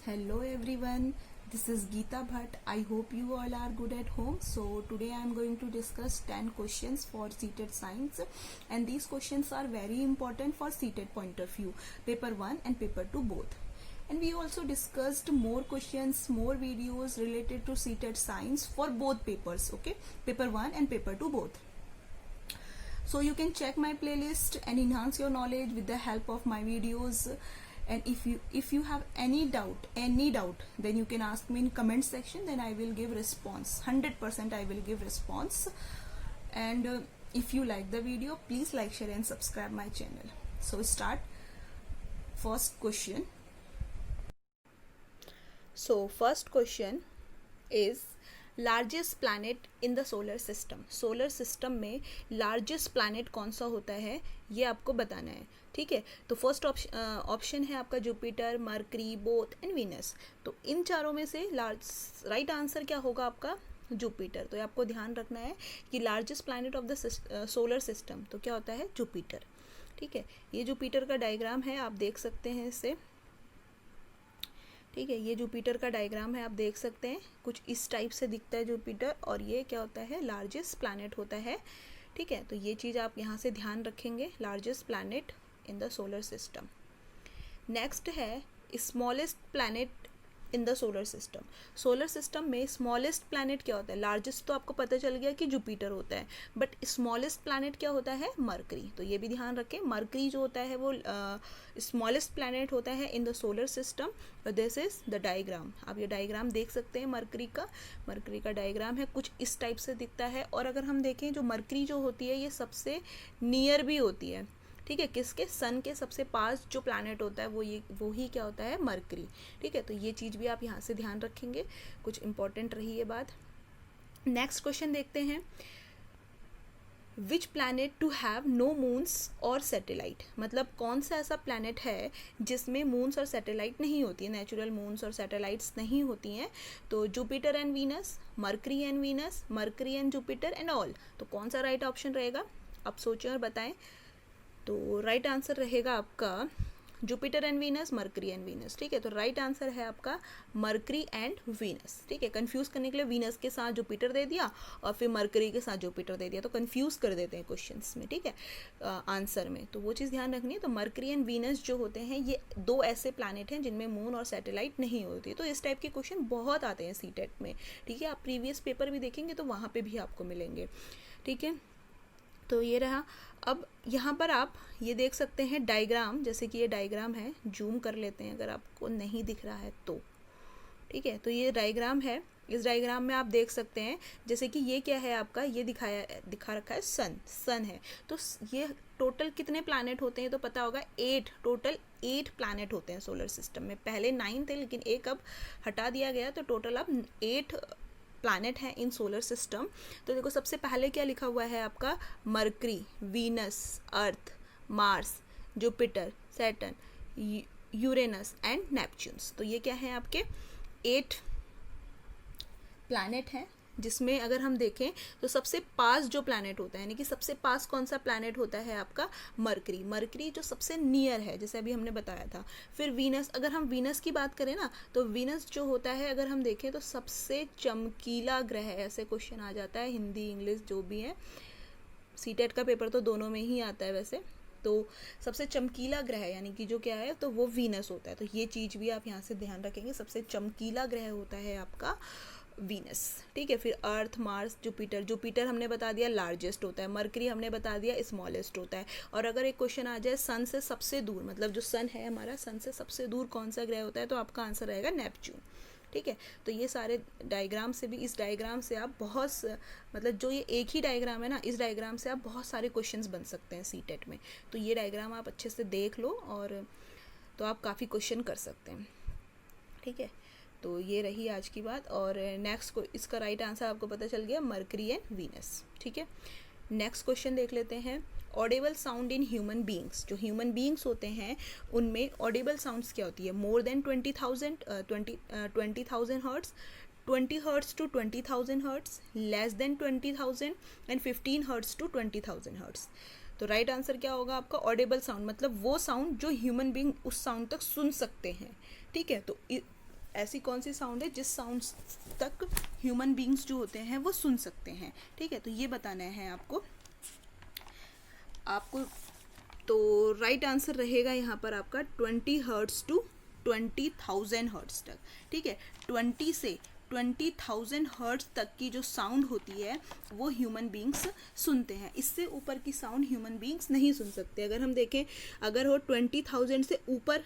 Hello everyone, this is Geeta Bhatt. I hope you all are good at home. So today I am going to discuss 10 questions for seated science, and these questions are very important for seated point of view, paper 1 and paper 2 both. And we also discussed more questions, more videos related to seated science for both papers, okay, paper 1 and paper 2 both. So you can check my playlist and enhance your knowledge with the help of my videos. And if you have any doubt, then you can ask me in comment section, then I will give response. 100% I will give response. And if you like the video, please like, share and subscribe my channel. So start. First question. So first question is largest planet in the solar system. Solar system में largest planet कौन सा होता है ये आपको बताना है. ठीक है, तो फर्स्ट ऑप्शन है आपका Jupiter, mercury, both and Venus. तो इन चारों में से राइट आंसर क्या होगा आपका? जुपिटर. तो आपको ध्यान रखना है कि largest planet of the solar system तो क्या होता है? जुपिटर. ठीक है, ये जुपिटर का डायग्राम है, आप देख सकते हैं इसे. ठीक है, ये जुपिटर का डायग्राम है, आप देख सकते हैं कुछ इस टाइप से दिखता है जुपिटर, और ये क्या होता है? लार्जेस्ट प्लैनेट होता है. ठीक है, तो ये चीज़ आप यहाँ से ध्यान रखेंगे, largest planet in the solar system. Next है smallest planet in the solar system. Solar system में स्मॉलेस्ट प्लैनेट क्या होता है? लार्जेस्ट तो आपको पता चल गया कि जुपिटर होता है, बट स्मॉलेस्ट प्लैनेट क्या होता है? मरकरी. तो ये भी ध्यान रखें, मरकरी जो होता है वो स्मॉलेस्ट प्लैनेट होता है इन the solar system. This is the diagram. आप ये डायग्राम देख सकते हैं मरकरी का डायग्राम है, कुछ इस टाइप से दिखता है. और अगर हम देखें, जो मरकरी जो होती है ये सबसे नियर भी होती है. ठीक है, किसके? सन के सबसे पास जो प्लैनेट होता है वो ही क्या होता है? मरकरी. ठीक है, तो ये चीज़ भी आप यहाँ से ध्यान रखेंगे, कुछ इंपॉर्टेंट रही ये बात. नेक्स्ट क्वेश्चन देखते हैं. Which planet to have no moons और सैटेलाइट. मतलब कौन सा ऐसा प्लैनेट है जिसमें मून्स और सैटेलाइट नहीं होती है, नेचुरल मून्स और सैटेलाइट्स नहीं होती हैं. तो Jupiter and Venus, mercury and Venus, mercury and Jupiter and all. तो कौन सा राइट ऑप्शन रहेगा? आप सोचें और बताएं. तो राइट आंसर रहेगा आपका Jupiter and Venus, mercury and Venus. ठीक है, तो राइट आंसर है आपका मरकरी एंड वीनस. ठीक है, कंफ्यूज करने के लिए वीनस के साथ जुपिटर दे दिया और फिर मरकरी के साथ जुपिटर दे दिया, तो कंफ्यूज कर देते हैं क्वेश्चंस में. ठीक है, आंसर में, तो वो चीज़ ध्यान रखनी है. तो मरकरी एंड वीनस जो होते हैं ये दो ऐसे प्लैनेट हैं जिनमें मून और सैटेलाइट नहीं होती. तो इस टाइप के क्वेश्चन बहुत आते हैं सीटेट में. ठीक है, आप प्रीवियस पेपर भी देखेंगे तो वहाँ पर भी आपको मिलेंगे. ठीक है, तो ये रहा. अब यहाँ पर आप ये देख सकते हैं डायग्राम, जैसे कि ये डायग्राम है, जूम कर लेते हैं अगर आपको नहीं दिख रहा है तो. ठीक है, तो ये डायग्राम है, इस डायग्राम में आप देख सकते हैं जैसे कि ये क्या है आपका? ये दिखा रखा है सन है. तो ये टोटल कितने प्लैनेट होते हैं तो पता होगा 8. टोटल 8 प्लैनेट होते हैं सोलर सिस्टम में. पहले 9 थे लेकिन एक अब हटा दिया गया, तो टोटल अब 8 प्लैनेट है इन सोलर सिस्टम. तो देखो, सबसे पहले क्या लिखा हुआ है आपका? Mercury, Venus, Earth, Mars, Jupiter, Saturn, Uranus and Neptunes. तो ये क्या है? आपके 8 प्लैनेट हैं, जिसमें अगर हम देखें तो सबसे पास जो प्लैनेट होता है, यानी कि सबसे पास कौन सा प्लैनेट होता है आपका? मरकरी जो सबसे नियर है, जैसे अभी हमने बताया था. फिर वीनस, अगर हम वीनस की बात करें ना, तो वीनस जो होता है अगर हम देखें तो सबसे चमकीला ग्रह है. ऐसे क्वेश्चन आ जाता है, हिंदी इंग्लिश जो भी है. सीटेट का पेपर तो दोनों में ही आता है वैसे. तो सबसे चमकीला ग्रह यानी कि जो क्या है, तो वो वीनस होता है. तो ये चीज़ भी आप यहाँ से ध्यान रखेंगे, सबसे चमकीला ग्रह होता है आपका वीनस. ठीक है, फिर अर्थ, मार्स, जुपिटर हमने बता दिया लार्जेस्ट होता है, मरकरी हमने बता दिया स्मॉलेस्ट होता है. और अगर एक क्वेश्चन आ जाए सन से सबसे दूर, मतलब जो सन है हमारा, सन से सबसे दूर कौन सा ग्रह होता है, तो आपका आंसर रहेगा नेपच्यून. ठीक है, तो ये सारे डायग्राम से भी, इस डायग्राम से आप बहुत, मतलब जो ये एक ही डायग्राम है ना, इस डायग्राम से आप बहुत सारे क्वेश्चंस बन सकते हैं सीटेट में. तो ये डायग्राम आप अच्छे से देख लो, और तो आप काफ़ी क्वेश्चन कर सकते हैं. ठीक है, तो ये रही आज की बात. और नेक्स्ट को इसका राइट आंसर आपको पता चल गया, मरकरी एंड वीनस. ठीक है, नेक्स्ट क्वेश्चन देख लेते हैं. Audible sound in human beings. जो ह्यूमन बींग्स होते हैं उनमें ऑडिबल साउंड्स क्या होती है? More than 20,000 hertz, 20 hertz to 20,000 hertz, less than 20,000 and 15 hertz to 20,000 hertz. तो राइट आंसर क्या होगा आपका? ऑडिबल साउंड, मतलब वो साउंड जो ह्यूमन बींग उस साउंड तक सुन सकते हैं. ठीक है, तो ऐसी कौन सी साउंड है जिस साउंड्स तक ह्यूमन बींग्स जो होते हैं वो सुन सकते हैं, ठीक है। तो ये बताना है आपको। तो राइट आंसर रहेगा यहाँ पर आपका 20 हर्ट्स टू 20,000 हर्ट्स तक, ठीक है। 20 से 20,000 हर्ट्स तक की जो साउंड होती है वो ह्यूमन बींग्स सुनते हैं। इससे ऊपर की साउंड ह्यूमन बींग्स नहीं सुन सकते। अगर हम देखें, अगर वो 20,000 से ऊपर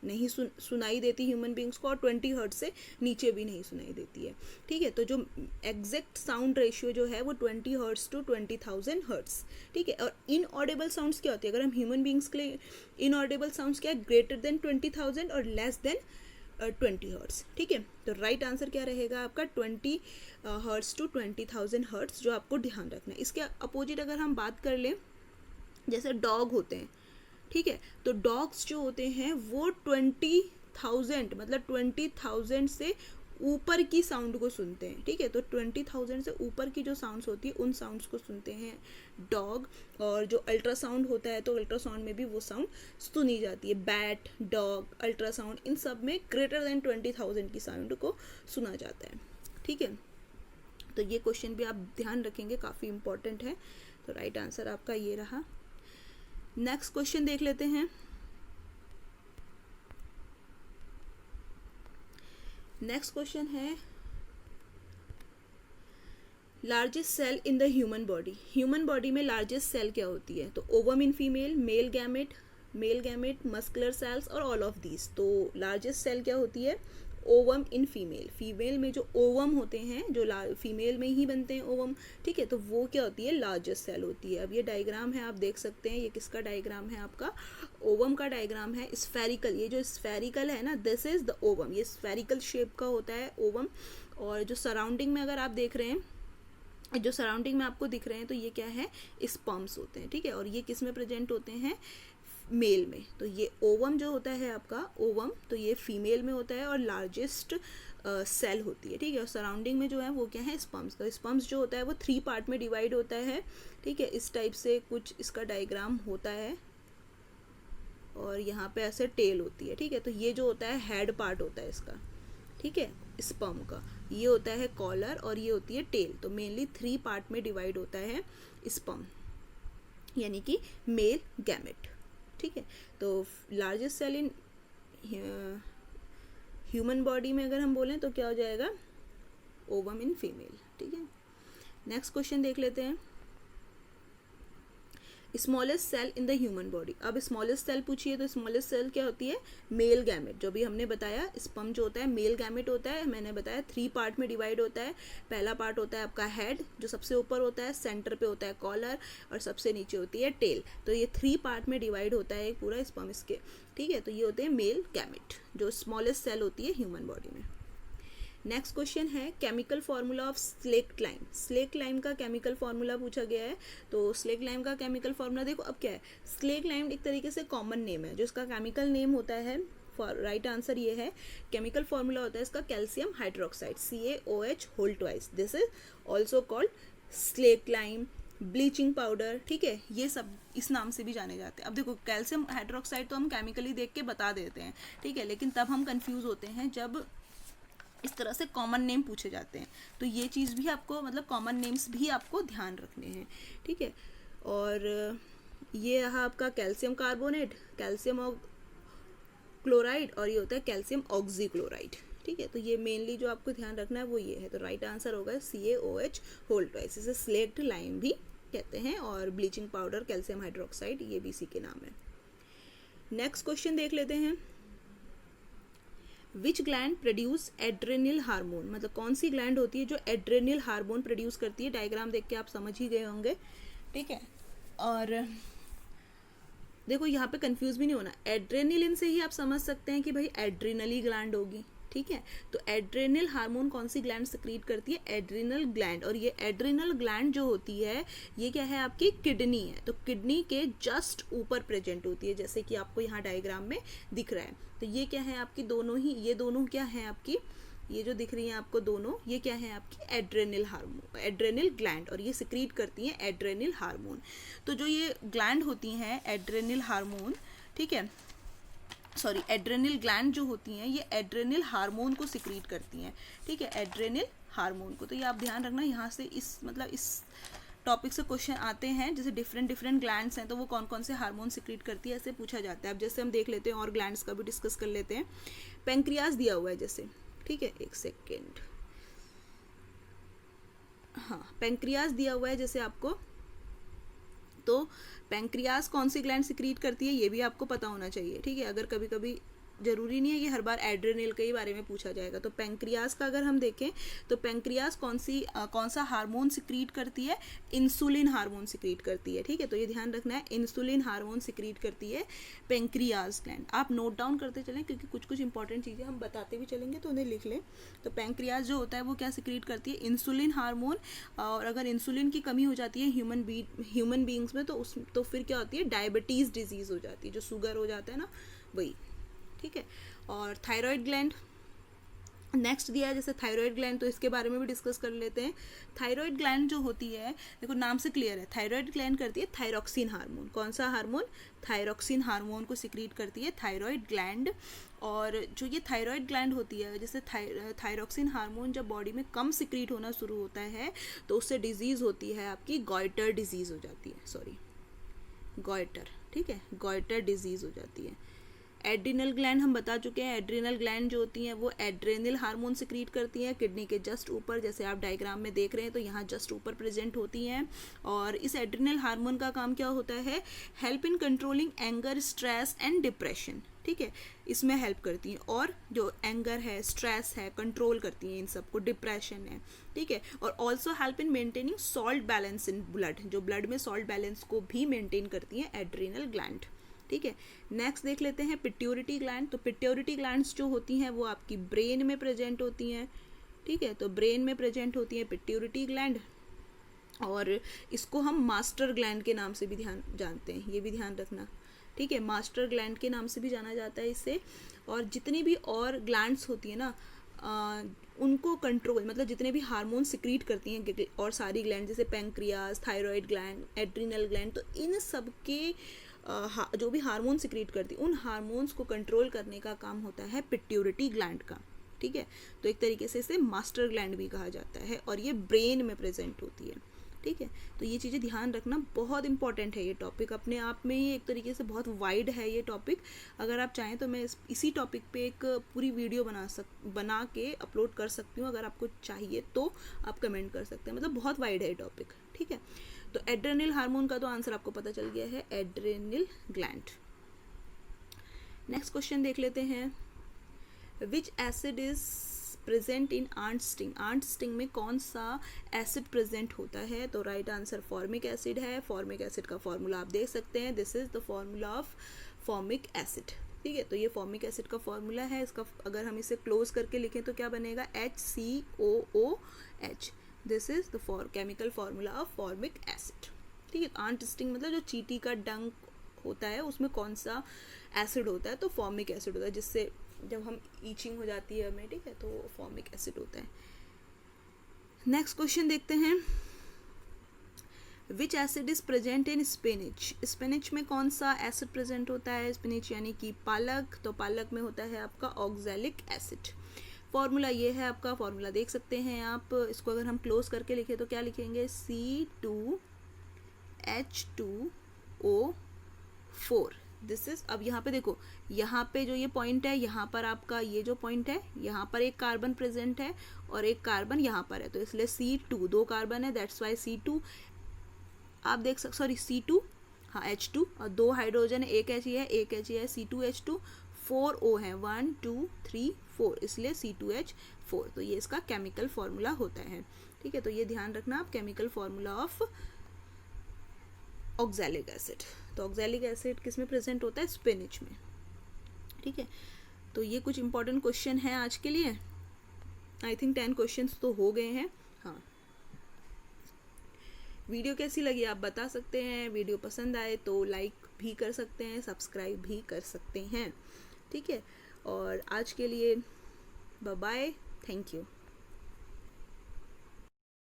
नहीं सुनाई देती ह्यूमन बींग्स को, और 20 हर्ट्ज से नीचे भी नहीं सुनाई देती है, ठीक है। तो जो एग्जैक्ट साउंड रेशियो जो है वो 20 हर्ट्ज टू 20,000 हर्ट्ज, ठीक है। और इनऑडिबल साउंड्स क्या होती है, अगर हम ह्यूमन बींग्स के लिए इनऑडिबल साउंड्स क्या है, ग्रेटर देन 20,000 और लेस देन 20 हर्ट्ज, ठीक है। तो राइट आंसर क्या रहेगा आपका 20 हर्ट्ज टू 20,000 हर्ट्ज, जो आपको ध्यान रखना है। इसके अपोजिट अगर हम बात कर लें, जैसे डॉग होते हैं, ठीक है। तो डॉग्स जो होते हैं वो 20,000 मतलब 20,000 से ऊपर की साउंड को सुनते हैं, ठीक है। तो 20,000 से ऊपर की जो साउंड्स होती है उन साउंड्स को सुनते हैं डॉग। और जो अल्ट्रासाउंड होता है तो अल्ट्रासाउंड में भी वो साउंड सुनी जाती है। बैट, डॉग, अल्ट्रासाउंड, इन सब में ग्रेटर देन 20,000 की साउंड को सुना जाता है, ठीक है। तो ये क्वेश्चन भी आप ध्यान रखेंगे, काफ़ी इंपॉर्टेंट है। तो राइट आंसर आपका ये रहा। नेक्स्ट क्वेश्चन देख लेते हैं। नेक्स्ट क्वेश्चन है largest cell in the human body. Human body में लार्जेस्ट सेल क्या होती है? तो ovum in female, male gamete, muscular cells और ऑल ऑफ दीज। तो लार्जेस्ट सेल क्या होती है? Ovum in female. फीमेल में जो ओवम होते हैं, जो फीमेल में ही बनते हैं ओवम, ठीक है। तो वो क्या होती है? लार्जेस्ट सेल होती है। अब ये डायग्राम है, आप देख सकते हैं। ये किसका डायग्राम है? आपका ओवम का डायग्राम है। स्फेरिकल, ये जो स्फेरिकल है ना, दिस इज द ओवम। ये स्फेरिकल शेप का होता है ओवम। और जो सराउंडिंग में अगर आप देख रहे हैं, जो सराउंडिंग में आपको दिख रहे हैं, तो ये क्या है? स्पर्म्स होते हैं, ठीक है। और ये किस में प्रेजेंट होते हैं? मेल में। तो ये ओवम जो होता है आपका ओवम, तो ये फीमेल में होता है और लार्जेस्ट सेल होती है, ठीक है। और सराउंडिंग में जो है वो क्या है? स्पर्म्स। तो स्पर्म्स जो होता है वो 3 पार्ट में डिवाइड होता है, ठीक है। इस टाइप से कुछ इसका डायग्राम होता है और यहाँ पे ऐसे टेल होती है, ठीक है। तो ये जो होता है हेड पार्ट होता है इसका, ठीक है, स्पर्म का। ये होता है कॉलर और ये होती है टेल। तो मेनली 3 पार्ट में डिवाइड होता है स्पर्म, यानी कि मेल गैमेट, ठीक है। तो largest cell in human body में अगर हम बोलें तो क्या हो जाएगा? ओवम इन फीमेल, ठीक है। नेक्स्ट क्वेश्चन देख लेते हैं। Smallest cell in the human body. अब स्मॉलेस्ट सेल पूछिए तो स्मॉलेस्ट सेल क्या होती है? Male gamete. जो भी हमने बताया, स्पर्म जो होता है मेल गैमेट होता है। मैंने बताया 3 पार्ट में डिवाइड होता है। पहला पार्ट होता है आपका हेड, जो सबसे ऊपर होता है, सेंटर पे होता है कॉलर और सबसे नीचे होती है टेल। तो ये 3 पार्ट में डिवाइड होता है पूरा स्पर्म इसके, ठीक है। तो ये होते हैं मेल गैमेट, जो स्मॉलेस्ट सेल होती है ह्यूमन बॉडी में। नेक्स्ट क्वेश्चन है chemical formula of slaked lime. Slaked lime का केमिकल फार्मूला पूछा गया है। तो स्लेक्ट लाइम का केमिकल फार्मूला देखो। अब क्या है? स्लेक्ट लाइम एक तरीके से कॉमन नेम है, जो इसका केमिकल नेम होता है। राइट आंसर ये है, केमिकल फार्मूला होता है इसका calcium hydroxide, CaOH whole twice. This is also called slaked lime, bleaching powder, ठीक है। ये सब इस नाम से भी जाने जाते हैं। अब देखो, कैल्शियम हाइड्रोक्साइड तो हम केमिकली देख के बता देते हैं, ठीक है, लेकिन तब हम कंफ्यूज होते हैं जब इस तरह से कॉमन नेम पूछे जाते हैं। तो ये चीज़ भी आपको, मतलब कॉमन नेम्स भी आपको ध्यान रखने हैं, ठीक है। और ये रहा आपका कैल्शियम कार्बोनेट, कैल्शियम क्लोराइड, और ये होता है कैल्शियम ऑक्सीक्लोराइड, ठीक है। तो ये मेनली जो आपको ध्यान रखना है वो ये है। तो राइट आंसर होगा CaOH होल ट्वाइस। इसे स्लेक्ट लाइम भी कहते हैं, और ब्लीचिंग पाउडर, कैल्शियम हाइड्रोक्साइड, ये भी इसी के नाम है। नेक्स्ट क्वेश्चन देख लेते हैं। विच ग्लैंड प्रोड्यूस एड्रेनल हार्मोन। मतलब कौन सी ग्लैंड होती है जो एड्रेनल हार्मोन प्रोड्यूस करती है? डायग्राम देख के आप समझ ही गए होंगे, ठीक है। और देखो, यहाँ पे कंफ्यूज भी नहीं होना। एड्रेनलिन से ही आप समझ सकते हैं कि भाई एड्रेनली ग्लैंड होगी, ठीक है। तो एड्रेनल हार्मोन कौन सी ग्लैंड सेक्रीट करती है? Adrenal gland. और ये एड्रेनल ग्लैंड जो होती है ये क्या है? आपकी किडनी है। तो किडनी के जस्ट ऊपर प्रेजेंट होती है, जैसे कि आपको यहाँ डायग्राम में दिख रहा है। तो ये क्या है? आपकी दोनों ही, ये दोनों क्या है आपकी, ये जो दिख रही हैं आपको दोनों, ये क्या है? आपकी एड्रेनल हार्मोन, एड्रेनल ग्लैंड, और ये सिक्रीट करती हैं एड्रेनल हार्मोन। तो जो ये ग्लैंड होती हैं एड्रेनल हार्मोन, ठीक है, सॉरी एड्रेनल ग्लैंड जो होती हैं ये एड्रेनल हार्मोन को सिक्रीट करती हैं, ठीक है, एड्रेनल हार्मोन को। तो ये आप ध्यान रखना, यहाँ से इस मतलब इस टॉपिक से क्वेश्चन आते हैं, जैसे डिफरेंट ग्लैंड्स हैं तो वो कौन कौन से हार्मोन सिक्रीट करती है ऐसे पूछा जाता है। अब जैसे हम देख लेते हैं और ग्लैंड्स का भी डिस्कस कर लेते हैं। पेंक्रियाज दिया हुआ है जैसे, ठीक है, एक सेकेंड, हाँ पेंक्रियाज दिया हुआ है जैसे आपको, तो पेंक्रियाज कौन सी ग्लैंड सिक्रीट करती है ये भी आपको पता होना चाहिए, ठीक है। अगर कभी कभी जरूरी नहीं है कि हर बार एड्रेनल के ही बारे में पूछा जाएगा। तो पेंक्रियाज का अगर हम देखें तो पेंक्रियाज कौन सा हार्मोन सिक्रीट करती है, इंसुलिन हार्मोन सिक्रीट करती है, ठीक है। तो ये ध्यान रखना है, इंसुलिन हार्मोन सिक्रीट करती है पेंक्रियाज ग्लैंड। आप नोट डाउन करते चलें क्योंकि कुछ कुछ इंपॉर्टेंट चीज़ें हम बताते भी चलेंगे तो उन्हें लिख लें। तो पेंक्रियाज जो होता है वो क्या सिक्रीट करती है, इंसुलिन हार्मोन। और अगर इंसुलिन की कमी हो जाती है ह्यूमन बींग्स में तो फिर क्या होती है, डायबिटीज़ डिजीज़ हो जाती है, जो शुगर हो जाता है ना वही, ठीक है। और थायराइड ग्लैंड नेक्स्ट दिया है जैसे थायराइड ग्लैंड, तो इसके बारे में भी डिस्कस कर लेते हैं। थायराइड ग्लैंड जो होती है, देखो नाम से क्लियर है, थायराइड ग्लैंड करती है थायरॉक्सिन हार्मोन। कौन सा हार्मोन, थायरॉक्सिन हार्मोन को सिक्रीट करती है थायराइड ग्लैंड। और जो ये थायराइड ग्लैंड होती है, जैसे थायरॉक्सिन हार्मोन जब बॉडी में कम सिक्रीट होना शुरू होता है तो उससे डिजीज़ होती है आपकी गॉइटर डिजीज़ हो जाती है, सॉरी गॉइटर, ठीक है, गॉइटर डिजीज़ हो जाती है। एड्रिनल ग्लैंड हम बता चुके हैं, एड्रिनल ग्लैंड जो होती हैं वो एड्रेनल हार्मोन सिक्रीट करती हैं किडनी के जस्ट ऊपर, जैसे आप डायग्राम में देख रहे हैं तो यहाँ जस्ट ऊपर प्रेजेंट होती हैं। और इस एड्रिनल हार्मोन का काम क्या होता है, help in controlling anger, stress and depression, ठीक है, इसमें हेल्प करती हैं। और जो एंगर है, स्ट्रेस है, कंट्रोल करती हैं इन सबको, डिप्रेशन है, ठीक है। और also help in maintaining salt balance in blood, जो ब्लड में सॉल्ट बैलेंस को भी मेंटेन करती हैं एड्रिनल ग्लैंड, ठीक है। नेक्स्ट देख लेते हैं पिट्यूरिटी ग्लैंड। तो पिट्यूरिटी ग्लैंड्स जो होती हैं वो आपकी ब्रेन में प्रेजेंट होती हैं, ठीक है। तो ब्रेन में प्रेजेंट होती है पिट्यूरिटी ग्लैंड, और इसको हम मास्टर ग्लैंड के नाम से भी जानते हैं, ये भी ध्यान रखना, ठीक है, मास्टर ग्लैंड के नाम से भी जाना जाता है इसे। और जितनी भी और ग्लैंड्स होती है ना उनको कंट्रोल, मतलब जितने भी हार्मोन सिक्रीट करती हैं और सारी ग्लैंड, जैसे pancreas, thyroid gland, adrenal gland, तो इन सब के जो भी हार्मोन सिक्रीट करती है उन हार्मोन्स को कंट्रोल करने का काम होता है पिट्यूरिटी ग्लैंड का, ठीक है। तो एक तरीके से इसे मास्टर ग्लैंड भी कहा जाता है और ये ब्रेन में प्रेजेंट होती है, ठीक है। तो ये चीज़ें ध्यान रखना, बहुत इंपॉर्टेंट है ये टॉपिक, अपने आप में ही एक तरीके से बहुत वाइड है ये टॉपिक। अगर आप चाहें तो मैं इसी टॉपिक पे एक पूरी वीडियो बना के अपलोड कर सकती हूँ, अगर आपको चाहिए तो आप कमेंट कर सकते हैं, मतलब बहुत वाइड है ये टॉपिक, ठीक है। तो एड्रेनल हार्मोन का तो आंसर आपको पता चल गया है, एड्रेनल ग्लैंड। नेक्स्ट क्वेश्चन देख लेते हैं, which acid is present in ant sting. Ant sting में कौन सा एसिड प्रेजेंट होता है, तो राइट आंसर फॉर्मिक एसिड है। फॉर्मिक एसिड का फॉर्मूला आप देख सकते हैं, this is the formula of formic acid, ठीक है। तो ये फॉर्मिक एसिड का फॉर्मूला है, इसका अगर हम इसे क्लोज करके लिखें तो क्या बनेगा, HCOOH, this is the chemical formula of formic acid, ठीक है। आंट स्टिंग मतलब जो चींटी का डंक होता है उसमें कौन सा एसिड होता है, तो फॉर्मिक एसिड होता है, जिससे जब हम ईचिंग हो जाती है हमें, ठीक है, तो फॉर्मिक एसिड होता है। नेक्स्ट क्वेश्चन देखते हैं, which acid is present in spinach. Spinach में कौन सा एसिड प्रेजेंट होता है, स्पिनिच यानी कि पालक, तो पालक में होता है आपका ऑक्सैलिक एसिड। फॉर्मूला ये है आपका, फॉर्मूला देख सकते हैं आप, इसको अगर हम क्लोज करके लिखें तो क्या लिखेंगे, C2H2O4, दिस इज। अब यहाँ पे देखो, यहाँ पे जो ये पॉइंट है, यहाँ पर आपका ये जो पॉइंट है, यहाँ पर एक कार्बन प्रेजेंट है और एक कार्बन यहाँ पर है, तो इसलिए C2, 2 कार्बन है, दैट्स वाई C2 आप देख सकते, सॉरी C2, हाँ H2, और 2 हाइड्रोजन है, एक H है, एक H है, C2H2, 4 O है, 1 2 3 4, इसलिए C2H4। तो ये इसका केमिकल फॉर्मूला होता है, ठीक है। तो ये ध्यान रखना आप, chemical formula of oxalic acid. तो ऑक्सैलिक एसिड किस में प्रेजेंट होता है, स्पिनिच में, ठीक है। तो ये कुछ इंपॉर्टेंट क्वेश्चन है आज के लिए, आई थिंक 10 क्वेश्चन तो हो गए हैं। हाँ, वीडियो कैसी लगी आप बता सकते हैं, वीडियो पसंद आए तो लाइक भी कर सकते हैं, सब्सक्राइब भी कर सकते हैं, ठीक है। और आज के लिए बाय बाय, थैंक यू।